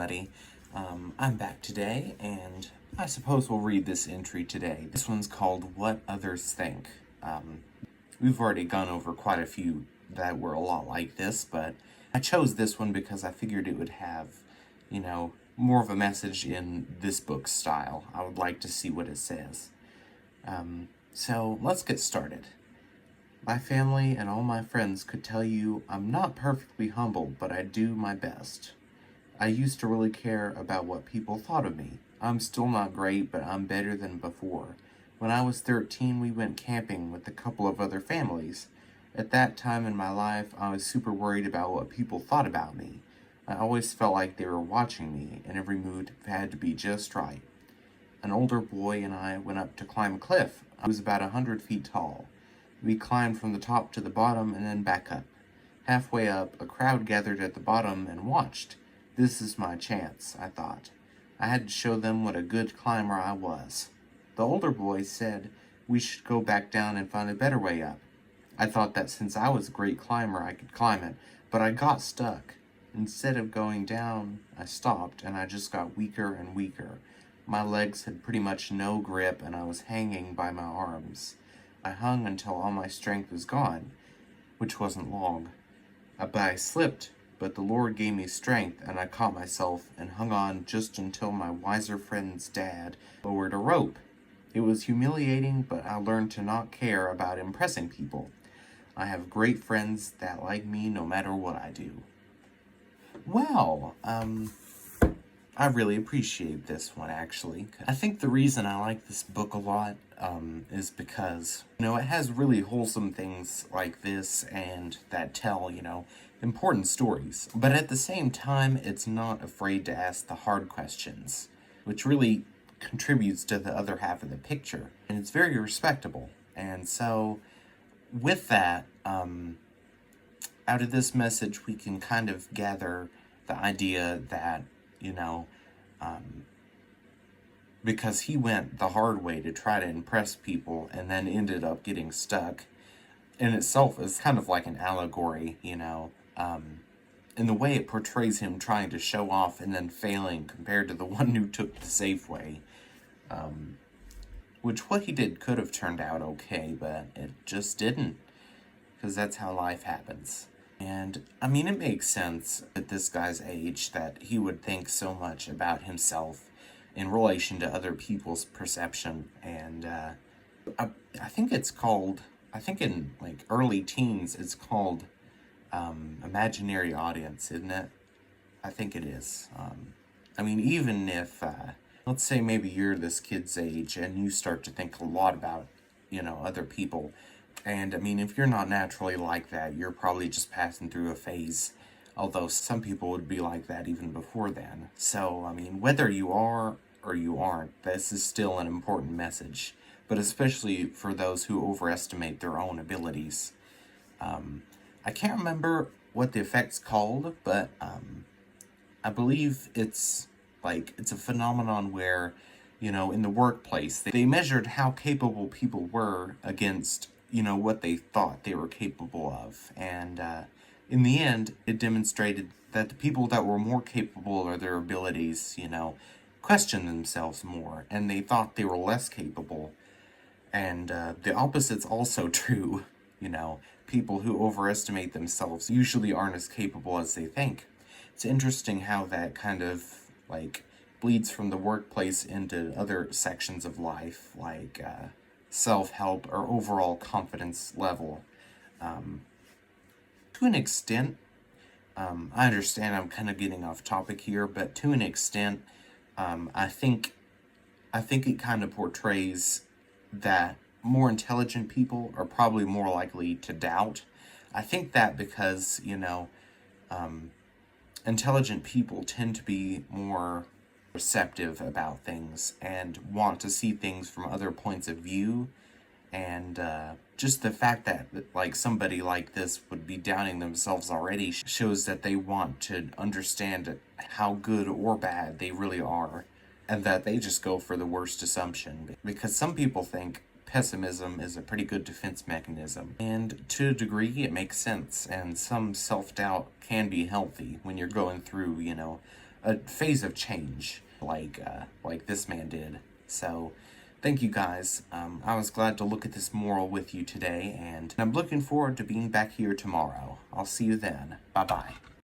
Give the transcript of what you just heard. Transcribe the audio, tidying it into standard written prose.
everybody. I'm back today, and I suppose we'll read this entry today. This one's called What Others Think. We've already gone over quite a few that were a lot like this, but I chose this one because I figured it would have, more of a message in this book's style. I would like to see what it says. So let's get started. My family and all my friends could tell you I'm not perfectly humble, but I do my best. I used to really care about what people thought of me. I'm still not great, but I'm better than before. When I was 13, we went camping with a couple of other families. At that time in my life, I was super worried about what people thought about me. I always felt like they were watching me, and every move had to be just right. An older boy and I went up to climb a cliff. I was about 100 feet tall. We climbed from the top to the bottom and then back up. Halfway up, a crowd gathered at the bottom and watched. This is my chance, I thought. I had to show them what a good climber I was. The older boy said we should go back down and find a better way up. I thought that since I was a great climber, I could climb it, but I got stuck. Instead of going down, I stopped, and I just got weaker and weaker. My legs had pretty much no grip, and I was hanging by my arms. I hung until all my strength was gone, which wasn't long. I slipped, but the Lord gave me strength, and I caught myself and hung on just until my wiser friend's dad lowered a rope. It was humiliating, but I learned to not care about impressing people. I have great friends that like me no matter what I do. Well, I really appreciate this one, actually. I think the reason I like this book a lot is because, it has really wholesome things like this and that tell, important stories. But at the same time, it's not afraid to ask the hard questions, which really contributes to the other half of the picture. And it's very respectable. And so, with that, out of this message, we can kind of gather the idea that, because he went the hard way to try to impress people and then ended up getting stuck, in itself is kind of like an allegory, in the way it portrays him trying to show off and then failing compared to the one who took the safe way. Which what he did could have turned out okay, but it just didn't, because that's how life happens. And, it makes sense at this guy's age that he would think so much about himself in relation to other people's perception. And I think in, early teens, it's called imaginary audience, isn't it? I think it is. Even if, let's say maybe you're this kid's age and you start to think a lot about, other people. And, if you're not naturally like that, you're probably just passing through a phase, although some people would be like that even before then. So, whether you are or you aren't, this is still an important message, but especially for those who overestimate their own abilities. I can't remember what the effect's called, but I believe it's a phenomenon where, in the workplace, they measured how capable people were against what they thought they were capable of. And in the end, it demonstrated that the people that were more capable of their abilities, questioned themselves more, and they thought they were less capable. And the opposite's also true. People who overestimate themselves usually aren't as capable as they think. It's interesting how that kind of, bleeds from the workplace into other sections of life, like self-help or overall confidence level. To an extent, I understand I'm kind of getting off topic here, but to an extent, I think it kind of portrays that more intelligent people are probably more likely to doubt. I think that because, intelligent people tend to be more receptive about things and want to see things from other points of view, and just the fact that somebody like this would be doubting themselves already shows that they want to understand how good or bad they really are, and that they just go for the worst assumption, because some people think pessimism is a pretty good defense mechanism, and to a degree it makes sense, and some self-doubt can be healthy when you're going through, a phase of change like this man did. So thank you guys. I was glad to look at this moral with you today, and I'm looking forward to being back here tomorrow. I'll see you then. Bye-bye.